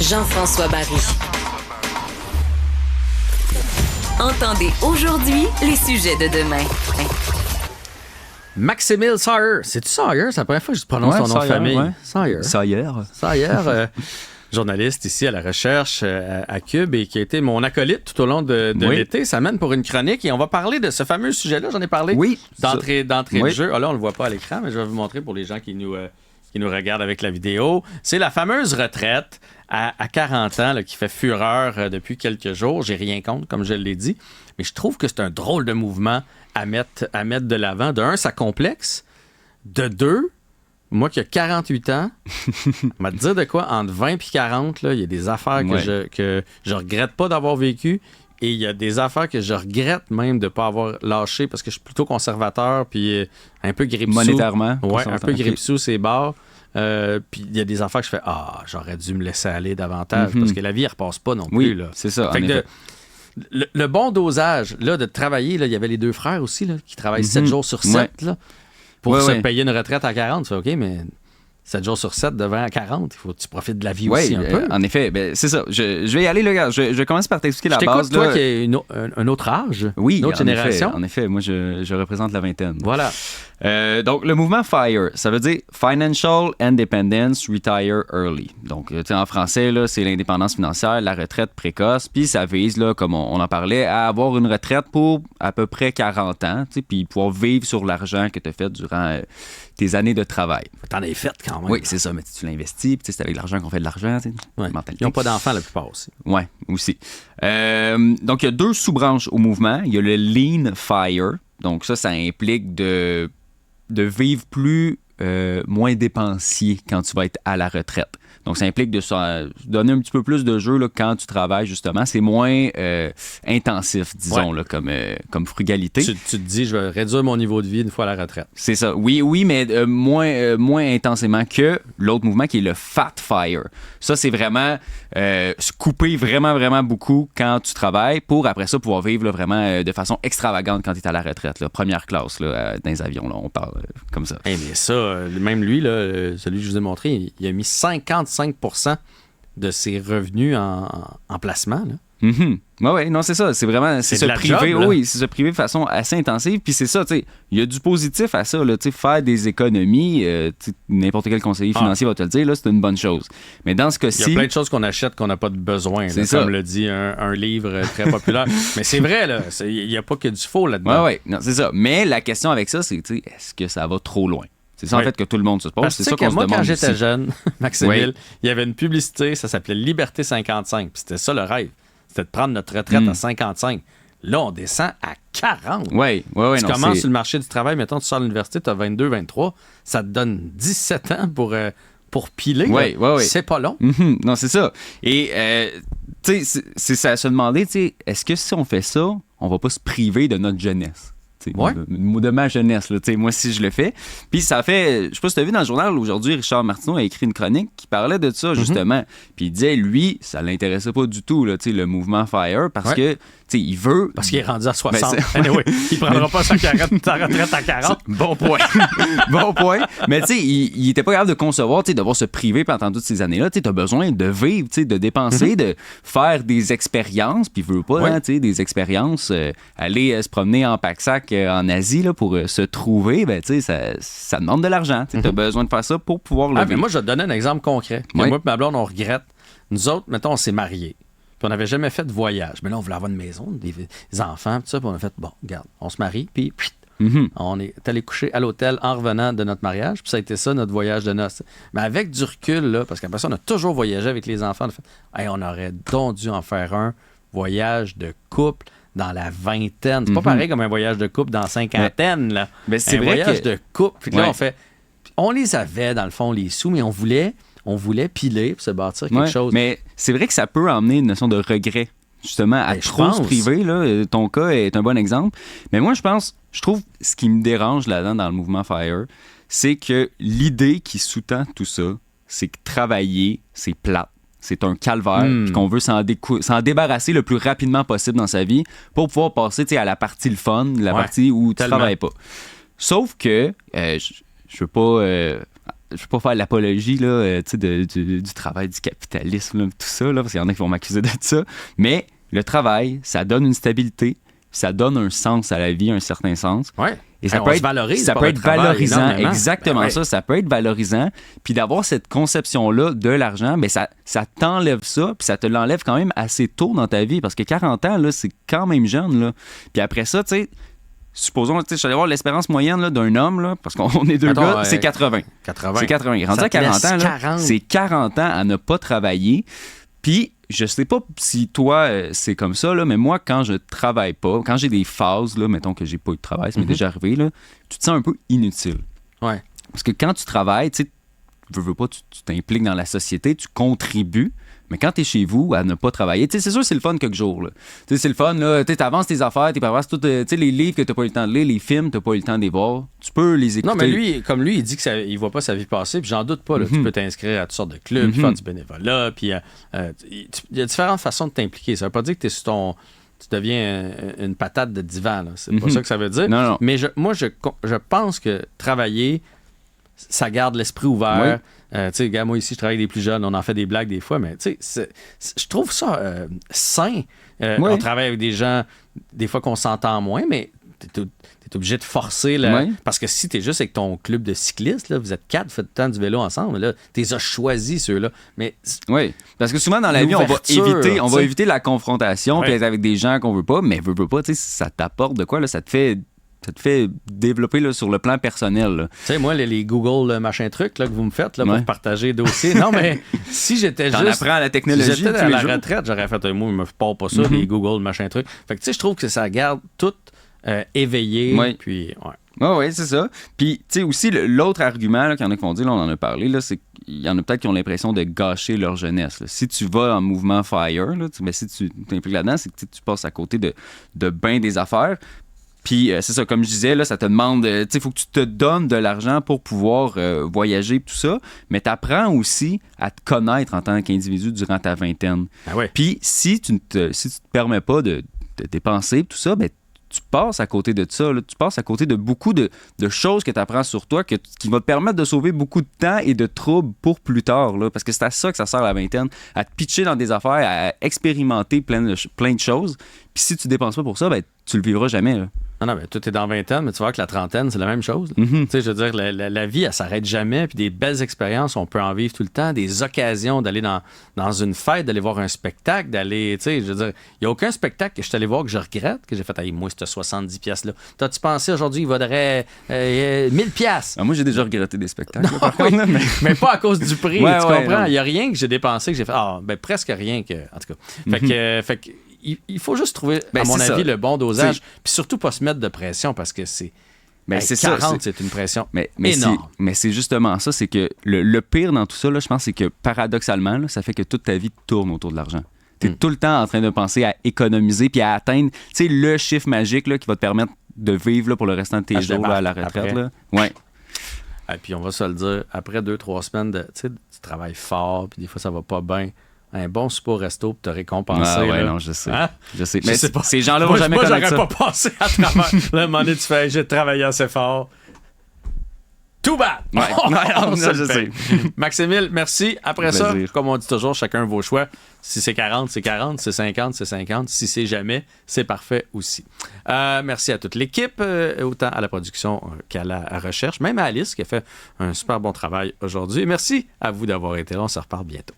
Jean-François Barry. Entendez aujourd'hui les sujets de demain. Maximile Sawyer. C'est-tu Sawyer? C'est la première fois que je prononce ton nom de famille. Ouais. Sawyer. Journaliste ici à la recherche à Cube et qui a été mon acolyte tout au long de l'été. Ça mène pour une chronique et on va parler de ce fameux sujet-là. J'en ai parlé d'entrée de jeu. Ah, là, on le voit pas à l'écran, mais je vais vous montrer pour les gens qui nous regardent avec la vidéo. C'est la fameuse retraite à 40 ans là, qui fait fureur depuis quelques jours. J'ai rien contre, comme je l'ai dit, mais je trouve que c'est un drôle de mouvement à mettre de l'avant. De un, ça complexe. De deux, moi qui ai 48 ans, on va te dire de quoi, entre 20 et 40, il y a des affaires que je regrette pas d'avoir vécues et il y a des affaires que je regrette même de ne pas avoir lâché parce que je suis plutôt conservateur puis un peu grippe-sous. Monétairement? Ouais, un peu grippe-sous ces bars. Puis il y a des affaires que je fais j'aurais dû me laisser aller davantage parce que la vie, elle repasse pas non plus. Là. C'est ça, fait que le bon dosage là, de travailler, là, il y avait les deux frères aussi là, qui travaillent 7 jours sur 7 là, pour se payer une retraite à 40. OK, mais 7 jours sur 7 devant à 40, il faut que tu profites de la vie aussi un peu. En effet, c'est ça. Je vais y aller, là. Je commence par t'expliquer la base. Toi qui as un autre âge, une autre génération. En effet, moi, je représente la vingtaine. Voilà. Donc, le mouvement FIRE, ça veut dire Financial Independence Retire Early. Donc, en français, là, c'est l'indépendance financière, la retraite précoce. Puis, ça vise, là, comme on en parlait, à avoir une retraite pour à peu près 40 ans, puis pouvoir vivre sur l'argent que tu as fait durant tes années de travail. T'en as fait quand même. Oui, c'est ça, mais tu l'investis, puis c'est avec l'argent qu'on fait de l'argent. Ouais. Ils n'ont pas d'enfants la plupart aussi. Oui, aussi. Donc, il y a 2 sous-branches au mouvement. Il y a le Lean FIRE. Donc, ça implique de vivre moins dépensier quand tu vas être à la retraite. Donc, ça implique de se donner un petit peu plus de jeu là, quand tu travailles, justement. C'est moins intensif, disons, là, comme frugalité. Tu te dis, je vais réduire mon niveau de vie une fois à la retraite. C'est ça. Oui, mais moins intensément que l'autre mouvement qui est le Fat Fire. Ça, c'est vraiment se couper vraiment, vraiment beaucoup quand tu travailles pour, après ça, pouvoir vivre là, vraiment de façon extravagante quand tu es à la retraite. Là. Première classe là, dans les avions, là, on parle comme ça. Hey, mais ça, même lui, là, celui que je vous ai montré, il a mis 55% de ses revenus en placement. Là. Mm-hmm. Oui, non, c'est ça. C'est vraiment c'est se priver. Oui, c'est se priver de façon assez intensive. Puis c'est ça, tu sais, il y a du positif à ça. Là, faire des économies, n'importe quel conseiller financier va te le dire, là, c'est une bonne chose. Mais dans ce cas-ci. Il y a plein de choses qu'on achète qu'on n'a pas de besoin. Là, comme le dit un livre très populaire. Mais c'est vrai, là. Il n'y a pas que du faux là-dedans. Oui, non, c'est ça. Mais la question avec ça, c'est est-ce que ça va trop loin? C'est ça, en fait, que tout le monde se pose. Parce c'est ça qu'on se demande. Moi, quand j'étais aussi. jeune, Maximile, il y avait une publicité, ça s'appelait Liberté 55. Puis c'était ça le rêve. C'était de prendre notre retraite à 55. Là, on descend à 40. Oui. Tu commences sur le marché du travail, mettons, tu sors de l'université, tu as 22, 23. Ça te donne 17 ans pour piler. Oui. C'est pas long. Mm-hmm. Non, c'est ça. Et, tu sais, c'est ça à se demander, tu sais, est-ce que si on fait ça, on va pas se priver de notre jeunesse? De ma jeunesse, là, moi si je le fais. Puis ça fait, je sais pas si tu as vu dans le journal aujourd'hui, Richard Martineau a écrit une chronique qui parlait de ça justement. Puis il disait, lui, ça l'intéressait pas du tout, là, le mouvement FIRE, parce que il veut... Parce qu'il est rendu à 60. Anyway, il prendra pas sa retraite à 40. Bon point. Bon point. Mais tu sais, il était pas capable de concevoir, devoir se priver pendant toutes ces années-là. Tu as besoin de vivre, de dépenser, de faire des expériences, puis il veut pas, des expériences, aller se promener en pack-sac en Asie là, pour se trouver, ben, ça demande de l'argent. Tu as besoin de faire ça pour pouvoir le vivre. Mais moi, je vais te donner un exemple concret. Moi et ma blonde, on regrette. Nous autres, mettons, on s'est mariés. Puis on n'avait jamais fait de voyage. Mais là, on voulait avoir une maison, des enfants, tout ça. Puis on a fait, bon, regarde, on se marie, puis on est allé coucher à l'hôtel en revenant de notre mariage. Puis ça a été ça, notre voyage de noces. Mais avec du recul, là, parce qu'après ça, on a toujours voyagé avec les enfants. On aurait donc dû en faire un voyage de couple dans la vingtaine. C'est pas pareil comme un voyage de couple dans la cinquantaine. Là. Mais c'est un vrai voyage de couple. Puis là, on les avait, dans le fond, les sous, mais on voulait piler pour se bâtir quelque chose. Mais c'est vrai que ça peut emmener une notion de regret, justement, à trop se priver. Là, ton cas est un bon exemple. Mais moi, je trouve ce qui me dérange là-dedans dans le mouvement FIRE, c'est que l'idée qui sous-tend tout ça, c'est que travailler, c'est plate. C'est un calvaire, puis qu'on veut s'en débarrasser le plus rapidement possible dans sa vie pour pouvoir passer à la partie le fun, la partie où tu ne travailles pas. Sauf que, je veux pas je veux pas faire l'apologie là, du travail du capitalisme, là, tout ça, là, parce qu'il y en a qui vont m'accuser de ça. Mais le travail, ça donne une stabilité, ça donne un sens à la vie, un certain sens. Ouais. Et ça peut être valorisant. Exactement ça. Ça peut être valorisant. Puis d'avoir cette conception-là de l'argent, ben ça t'enlève ça, puis ça te l'enlève quand même assez tôt dans ta vie, parce que 40 ans, là, c'est quand même jeune. Là. Puis après ça, tu sais, supposons, je suis allé voir l'espérance moyenne là, d'un homme, là, parce qu'on est deux gars, c'est 80. C'est 80. Rendu à 40 ans, là, c'est 40 ans à ne pas travailler. Puis, je sais pas si toi, c'est comme ça, là, mais moi, quand je travaille pas, quand j'ai des phases, là, mettons que j'ai pas eu de travail, ça m'est déjà arrivé, là, tu te sens un peu inutile. Ouais. Parce que quand tu travailles, tu sais, veux pas, tu t'impliques dans la société, tu contribues. Mais quand tu es chez vous à ne pas travailler, c'est sûr c'est le fun quelques jours. Là. C'est le fun, tu avances tes affaires, tu avances tout, les livres que tu n'as pas eu le temps de lire, les films, tu n'as pas eu le temps de les voir. Tu peux les écouter. Non, mais lui, il dit qu'il ne voit pas sa vie passer, puis j'en doute pas. Là, tu peux t'inscrire à toutes sortes de clubs, faire du bénévolat, puis il y a différentes façons de t'impliquer. Ça ne veut pas dire que tu deviens une patate de divan. Là. C'est pas ça que ça veut dire. Non. Mais je pense que travailler, ça garde l'esprit ouvert. Oui. Moi ici, je travaille avec des plus jeunes, on en fait des blagues des fois, mais je trouve ça sain. On travaille avec des gens, des fois qu'on s'entend moins, mais t'es obligé de forcer. Parce que si t'es juste avec ton club de cyclistes, là, vous êtes 4, vous faites tout le temps du vélo ensemble, là, t'es choisi ceux-là. Mais oui, parce que souvent dans la vie, on va éviter la confrontation, puis être avec des gens qu'on veut pas, mais veut pas, ça t'apporte de quoi, là, ça te fait développer là, sur le plan personnel. Tu sais, moi, les Google machin truc là, que vous me faites là, pour partager dossiers. Non, mais si j'étais juste... apprends la technologie. Si j'étais à la retraite, j'aurais fait moi, il me parle pas ça, les Google machin truc. Fait que tu sais, je trouve que ça garde tout éveillé. Puis, oui, c'est ça. Puis, tu sais, aussi, l'autre argument qu'il y en a qui vont dire, là, on en a parlé, là, c'est qu'il y en a peut-être qui ont l'impression de gâcher leur jeunesse. Là. Si tu vas en mouvement FIRE, là, si tu t'impliques là-dedans, c'est que tu passes à côté de bien des affaires. Puis c'est ça, comme je disais, là, ça te demande, il faut que tu te donnes de l'argent pour pouvoir voyager et tout ça, mais tu apprends aussi à te connaître en tant qu'individu durant ta vingtaine. Ah ouais. Puis si tu ne te permets pas de dépenser et tout ça, ben, tu passes à côté de ça. Là. Tu passes à côté de beaucoup de choses que tu apprends sur toi qui vont te permettre de sauver beaucoup de temps et de troubles pour plus tard. Là, parce que c'est à ça que ça sert la vingtaine, à te pitcher dans des affaires, à expérimenter plein de choses. Puis si tu dépenses pas pour ça, ben, tu le vivras jamais. Là. Non, mais tout est dans vingtaine, mais tu vois que la trentaine, c'est la même chose. Tu sais, je veux dire, la vie, elle s'arrête jamais, puis des belles expériences, on peut en vivre tout le temps, des occasions d'aller dans une fête, d'aller voir un spectacle, d'aller, tu sais, je veux dire, il n'y a aucun spectacle que je suis allé voir que je regrette, que j'ai fait, moi, c'était 70 piastres là. T'as-tu pensé aujourd'hui, il vaudrait 1000 piastres? Moi, j'ai déjà regretté des spectacles, non, par contre, mais pas à cause du prix, tu comprends? Il n'y a rien que j'ai dépensé que j'ai fait, presque rien que, en tout cas. Fait que il faut juste trouver, à mon avis, le bon dosage. Puis surtout pas se mettre de pression parce que c'est 40, c'est une pression énorme. Mais c'est justement ça, c'est que le pire dans tout ça, là, je pense, c'est que paradoxalement, là, ça fait que toute ta vie tourne autour de l'argent. Tu es tout le temps en train de penser à économiser puis à atteindre le chiffre magique là, qui va te permettre de vivre là, pour le restant de tes jours là, à la retraite. Là. Ouais. Et puis on va se le dire, après 2-3 semaines, tu travailles fort, puis des fois ça va pas bien. Un bon souper au resto pour te récompenser. Ah ouais, là. non, je sais. Hein? Je sais. Mais ces gens-là vont jamais connaître ça. Moi, j'aurais pas passé à travers. Là, à un moment donné, tu fais, j'ai travaillé assez fort. Too bad! Ouais, je sais. Maximile, merci. Après ça, comme on dit toujours, chacun vos choix. Si c'est 40, c'est 40. Si c'est 50, c'est 50. Si c'est jamais, c'est parfait aussi. Merci à toute l'équipe, autant à la production qu'à la recherche, même à Alice qui a fait un super bon travail aujourd'hui. Merci à vous d'avoir été là. On se reparle bientôt.